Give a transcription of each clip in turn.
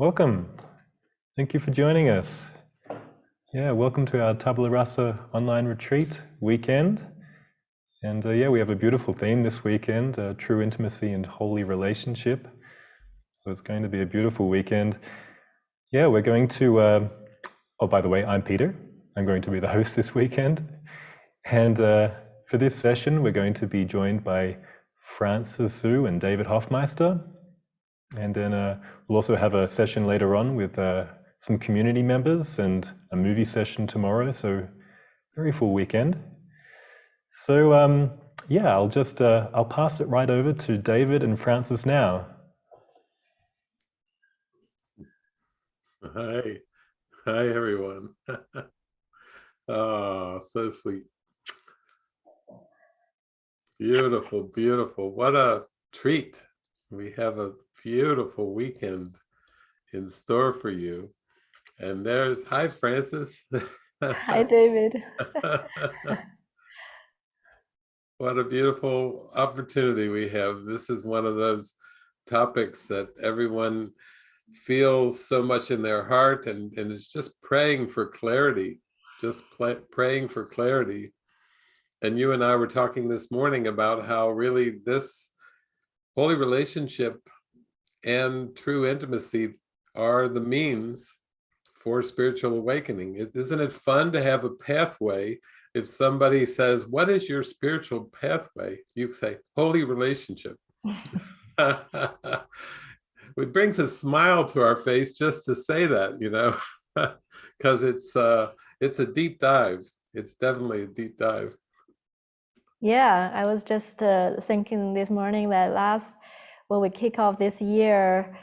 Welcome. Thank you for joining us. Yeah, welcome to our Tabula Rasa online retreat weekend. And we have a beautiful theme this weekend, true intimacy and holy relationship. So it's going to be a beautiful weekend. Yeah, we're going to, oh, by the way, I'm Peter. I'm going to be the host this weekend. And for this session, we're going to be joined by Francis Zhu and David Hoffmeister. And then we'll also have a session later on with some community members and a movie session tomorrow. So very full weekend. So I'll pass it right over to David and Francis now. Hi everyone. Oh, so sweet. Beautiful, beautiful. What a treat. We have a beautiful weekend in store for you. And hi, Francis. Hi, David. What a beautiful opportunity we have. This is one of those topics that everyone feels so much in their heart and is just praying for clarity, praying for clarity. And you and I were talking this morning about how really this holy relationship and true intimacy are the means for spiritual awakening. Isn't it fun to have a pathway? If somebody says, what is your spiritual pathway? You say, holy relationship. It brings a smile to our face just to say that, because it's a deep dive. It's definitely a deep dive. Yeah, I was just thinking this morning that when we kick off this year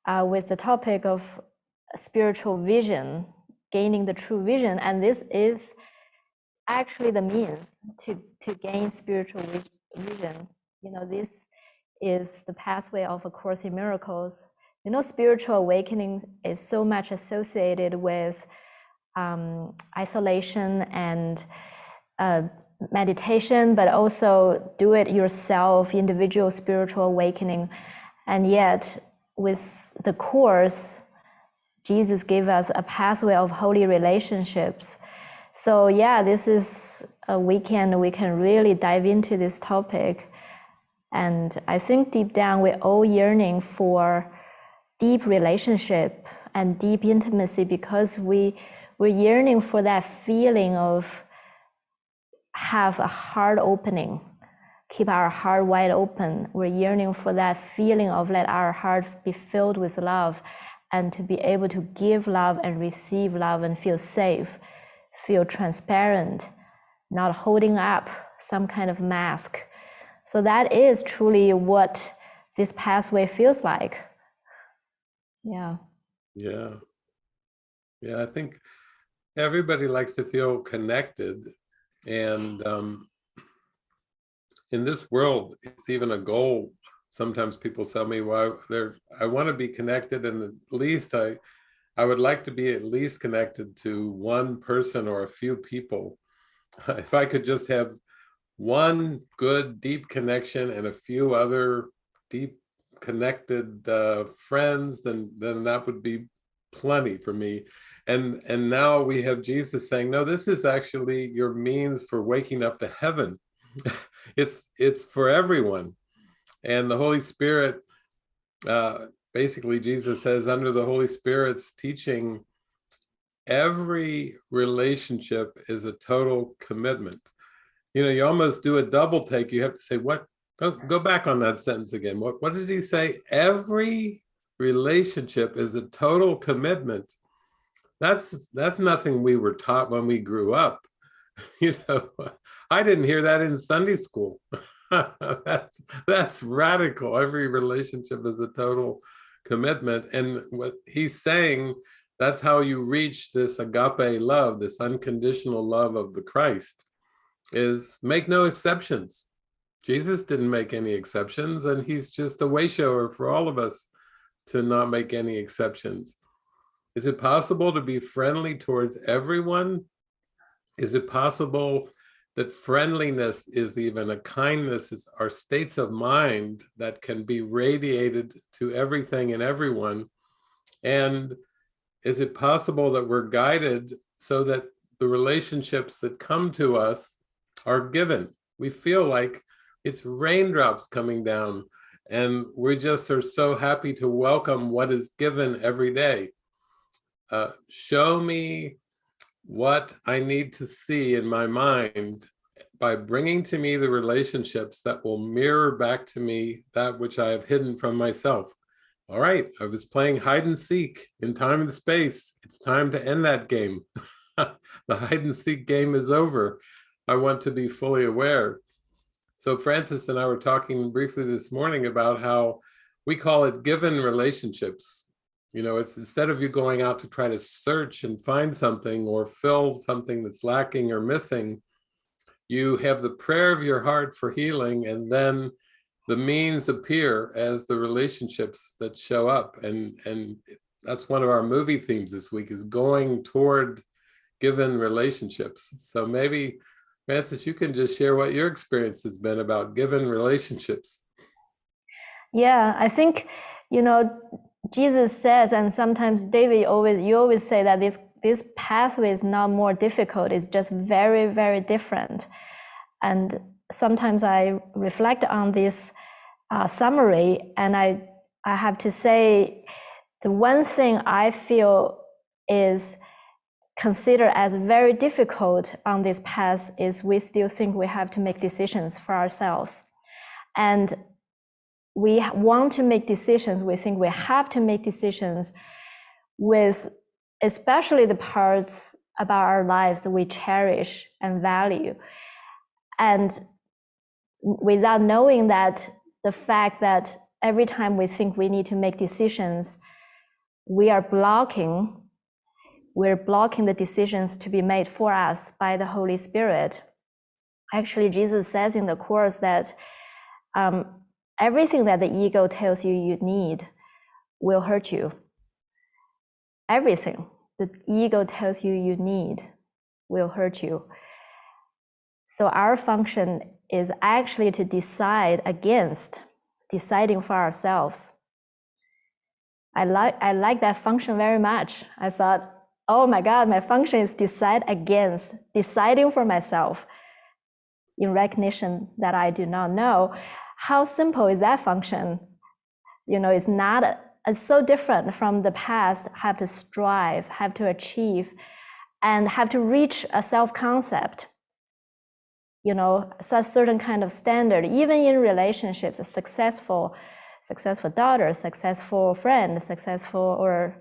with the topic of spiritual vision, gaining the true vision, and this is actually the means to gain spiritual vision. This is the pathway of A Course in Miracles. Spiritual awakening is so much associated with isolation and meditation, but also do it yourself, individual spiritual awakening. And yet, with the Course, Jesus gave us a pathway of holy relationships. So yeah, this is a weekend we can really dive into this topic. And I think deep down, we're all yearning for deep relationship and deep intimacy because we're yearning for that feeling of have a heart opening, keep our heart wide open. We're yearning for that feeling of let our heart be filled with love and to be able to give love and receive love and feel safe, feel transparent, not holding up some kind of mask. So that is truly what this pathway feels like. Yeah. Yeah. Yeah, I think everybody likes to feel connected. And in this world, it's even a goal. Sometimes people tell me, well, I want to be connected, and at least I would like to be at least connected to one person or a few people. If I could just have one good, deep connection and a few other deep connected friends, then that would be plenty for me. And now we have Jesus saying, no, this is actually your means for waking up to heaven. It's for everyone. And the Holy Spirit, basically Jesus says, under the Holy Spirit's teaching, every relationship is a total commitment. You almost do a double take. You have to say, what? Go back on that sentence again. What did he say? Every relationship is a total commitment. That's nothing we were taught when we grew up. I didn't hear that in Sunday school. That's radical. Every relationship is a total commitment. And what he's saying, that's how you reach this agape love, this unconditional love of the Christ, is make no exceptions. Jesus didn't make any exceptions, and he's just a way shower for all of us to not make any exceptions. Is it possible to be friendly towards everyone? Is it possible that friendliness is even a kindness, are states of mind that can be radiated to everything and everyone? And is it possible that we're guided so that the relationships that come to us are given? We feel like it's raindrops coming down, and we just are so happy to welcome what is given every day. Show me what I need to see in my mind by bringing to me the relationships that will mirror back to me that which I have hidden from myself. All right, I was playing hide and seek in time and space. It's time to end that game. The hide and seek game is over. I want to be fully aware. So Francis and I were talking briefly this morning about how we call it given relationships. You know, it's instead of you going out to try to search and find something or fill something that's lacking or missing, you have the prayer of your heart for healing, and then the means appear as the relationships that show up. And that's one of our movie themes this week, is going toward given relationships. So maybe, Francis, you can just share what your experience has been about given relationships. Yeah, I think, you know, Jesus says, and sometimes David, you always say that this pathway is not more difficult, it's just very, very different. And sometimes I reflect on this summary, and I have to say, the one thing I feel is considered as very difficult on this path is we still think we have to make decisions for ourselves. And we want to make decisions, we think we have to make decisions with especially the parts about our lives that we cherish and value. And without knowing that the fact that every time we think we need to make decisions, we're blocking the decisions to be made for us by the Holy Spirit. Actually, Jesus says in the Course that everything that the ego tells you need will hurt you. Everything the ego tells you need will hurt you. So our function is actually to decide against deciding for ourselves. I like that function very much. I thought, oh my God, my function is decide against deciding for myself, in recognition that I do not know. How simple is that function? You know, it's so different from the past. Have to strive, have to achieve, and have to reach a self-concept. You know, a certain kind of standard, even in relationships, a successful daughter, successful friend, successful, or,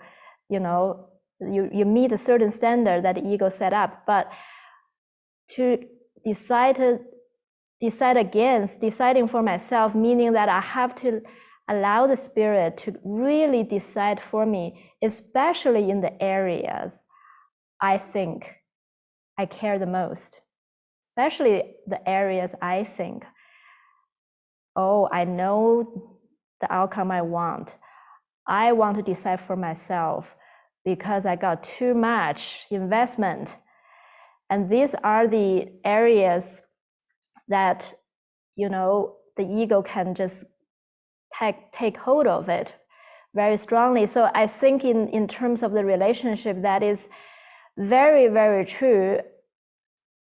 you know, you meet a certain standard that the ego set up. But to decide against deciding for myself, meaning that I have to allow the Spirit to really decide for me, especially in the areas I think I care the most, especially the areas I think, oh, I know the outcome I want. I want to decide for myself because I got too much investment. And these are the areas that, you know, the ego can just take hold of it very strongly. So I think in terms of the relationship, that is very, very true.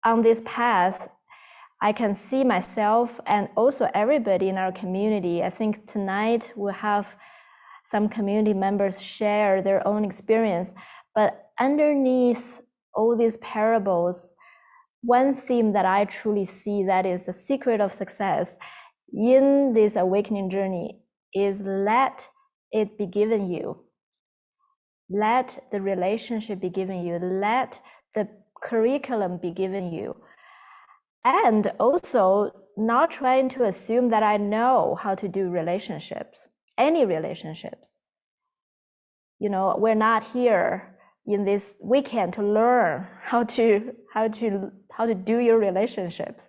On this path, I can see myself and also everybody in our community. I think tonight we'll have some community members share their own experience. But underneath all these parables, one theme that I truly see that is the secret of success in this awakening journey is let it be given you. Let the relationship be given you. Let the curriculum be given you. And also not trying to assume that I know how to do relationships, any relationships. You know, we're not here in this weekend to learn how to do your relationships.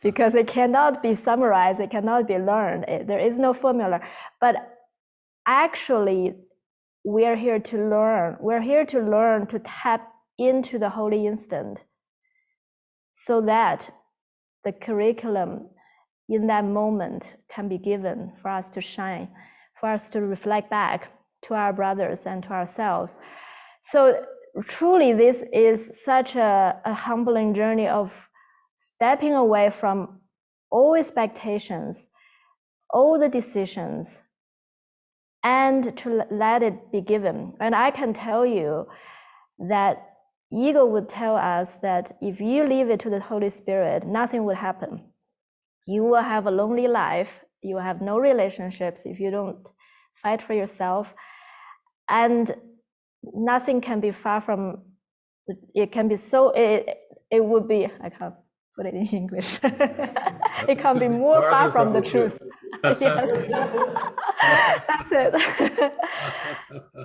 Because it cannot be summarized, it cannot be learned. There is no formula. But actually, we are here to learn. We're here to learn to tap into the holy instant so that the curriculum in that moment can be given for us to shine, for us to reflect back to our brothers and to ourselves. So truly, this is such a humbling journey of stepping away from all expectations, all the decisions, and to let it be given. And I can tell you that ego would tell us that if you leave it to the Holy Spirit, nothing would happen. You will have a lonely life. You will have no relationships if you don't fight for yourself. And nothing can be far from, it can be so, it would be, I can't put it in English. It can be more far from the truth. Yes. That's it.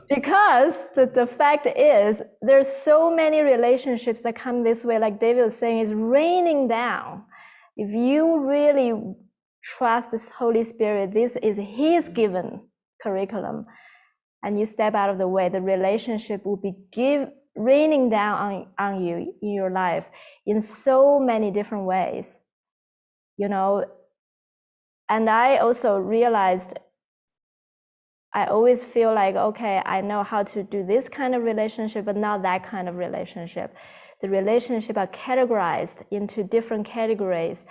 Because the fact is, there's so many relationships that come this way, like David was saying, is raining down. If you really trust this Holy Spirit, this is His given curriculum, and you step out of the way, the relationship will be raining down on you in your life in so many different ways, you know. And I also realized, I always feel like, okay, I know how to do this kind of relationship, but not that kind of relationship. The relationships are categorized into different categories.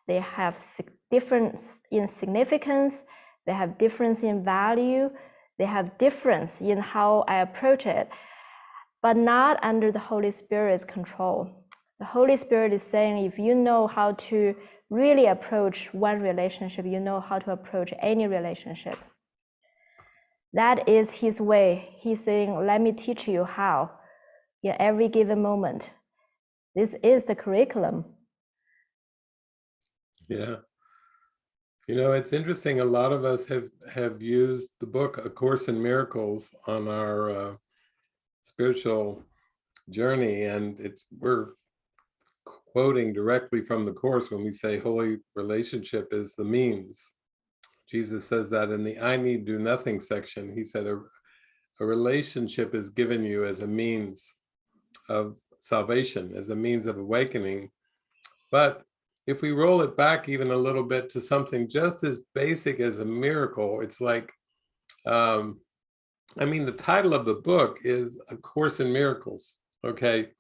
They have difference in significance, they have difference in value, they have difference in how I approach it, but not under the Holy Spirit's control. The Holy Spirit is saying, if you know how to really approach one relationship, you know how to approach any relationship. That is His way. He's saying, let me teach you how in every given moment. This is the curriculum. Yeah. You know, it's interesting. A lot of us have used the book A Course in Miracles on our spiritual journey, and we're quoting directly from the Course when we say holy relationship is the means. Jesus says that in the I need do nothing section. He said a relationship is given you as a means of salvation, as a means of awakening. But if we roll it back even a little bit to something just as basic as a miracle, it's like, I mean, the title of the book is A Course in Miracles, okay?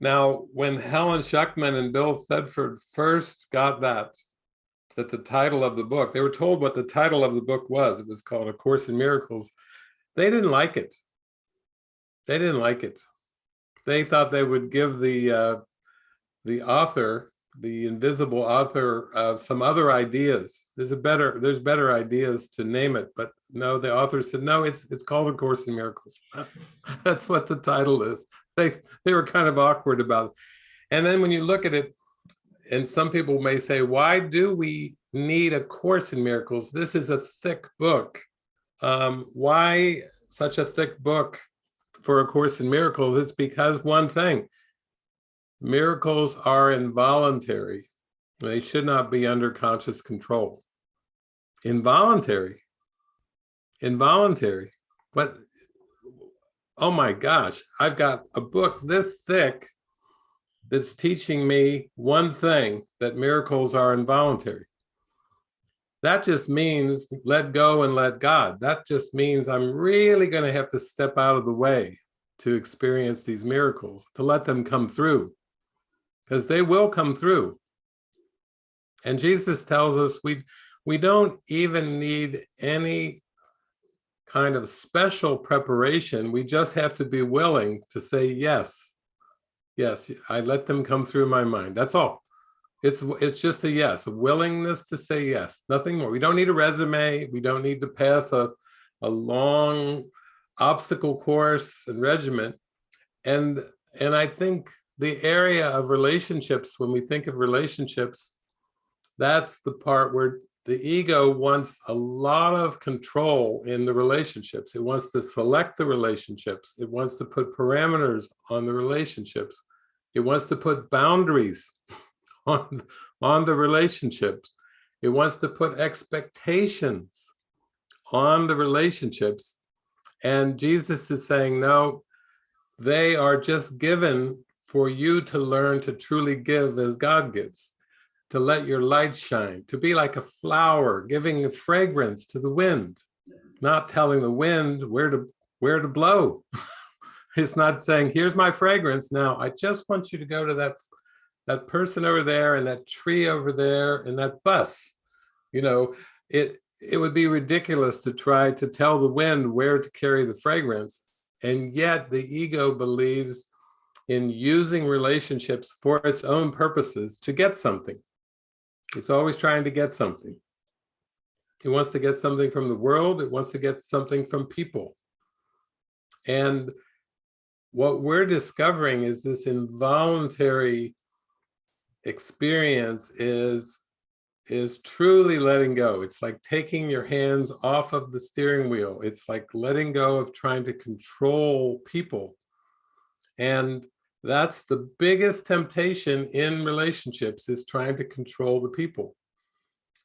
Now, when Helen Schuckman and Bill Thetford first got that the title of the book, they were told what the title of the book was. It was called A Course in Miracles. They didn't like it. They didn't like it. They thought they would give the author, the invisible author, some other ideas. There's better ideas to name it, but no, the author said, no, it's called A Course in Miracles. That's what the title is. They were kind of awkward about it. And then when you look at it, and some people may say, why do we need A Course in Miracles? This is a thick book. Why such a thick book for A Course in Miracles? It's because one thing, miracles are involuntary. They should not be under conscious control. Involuntary. But, oh my gosh, I've got a book this thick that's teaching me one thing, that miracles are involuntary. That just means let go and let God. That just means I'm really going to have to step out of the way to experience these miracles, to let them come through, because they will come through. And Jesus tells us we don't even need any kind of special preparation. We just have to be willing to say yes. Yes, I let them come through my mind. That's all. It's just a yes, a willingness to say yes, nothing more. We don't need a resume. We don't need to pass a long obstacle course and regimen. And I think the area of relationships, when we think of relationships, that's the part where the ego wants a lot of control in the relationships. It wants to select the relationships. It wants to put parameters on the relationships. It wants to put boundaries on the relationships. It wants to put expectations on the relationships. And Jesus is saying, no, they are just given for you to learn to truly give as God gives, to let your light shine, to be like a flower, giving fragrance to the wind. not telling the wind where to blow. It's not saying, here's my fragrance. Now, I just want you to go to that person over there and that tree over there and that bus. You know, it would be ridiculous to try to tell the wind where to carry the fragrance. And yet the ego believes in using relationships for its own purposes to get something. It's always trying to get something. It wants to get something from the world. It wants to get something from people. And what we're discovering is this involuntary experience is truly letting go. It's like taking your hands off of the steering wheel. It's like letting go of trying to control people. And that's the biggest temptation in relationships, is trying to control the people.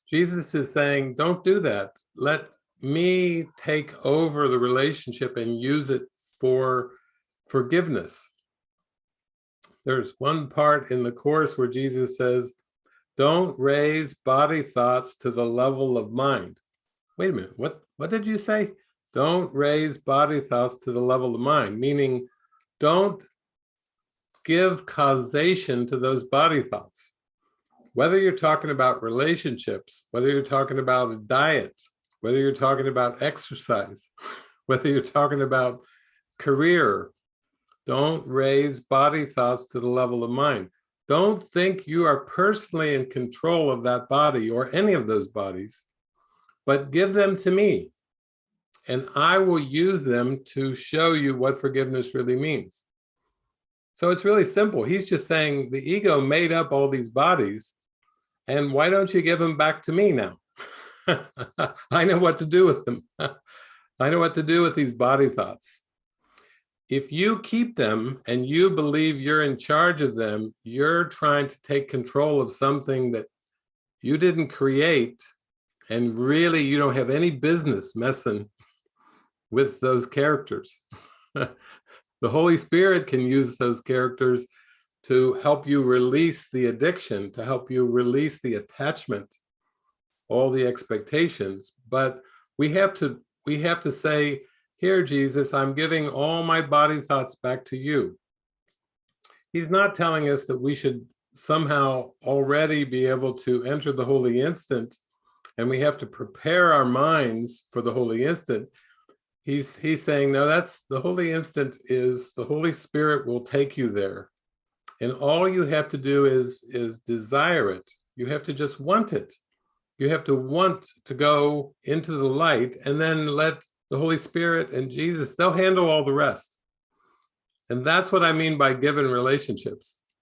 Jesus is saying, don't do that. Let me take over the relationship and use it for forgiveness. There's one part in the Course where Jesus says, don't raise body thoughts to the level of mind. Wait a minute, what did you say? Don't raise body thoughts to the level of mind, meaning don't give causation to those body thoughts. Whether you're talking about relationships, whether you're talking about a diet, whether you're talking about exercise, whether you're talking about career, don't raise body thoughts to the level of mind. Don't think you are personally in control of that body or any of those bodies, but give them to me, and I will use them to show you what forgiveness really means. So it's really simple. He's just saying the ego made up all these bodies, and why don't you give them back to me now? I know what to do with them. I know what to do with these body thoughts. If you keep them and you believe you're in charge of them, you're trying to take control of something that you didn't create, and really you don't have any business messing with those characters. The Holy Spirit can use those characters to help you release the addiction, to help you release the attachment, all the expectations. But we have to say, here, Jesus, I'm giving all my body thoughts back to you. He's not telling us that we should somehow already be able to enter the holy instant, and we have to prepare our minds for the holy instant. He's saying, no, that's the holy instant, is the Holy Spirit will take you there. And all you have to do is desire it. You have to just want it. You have to want to go into the light, and then let the Holy Spirit and Jesus, they'll handle all the rest. And that's what I mean by given relationships.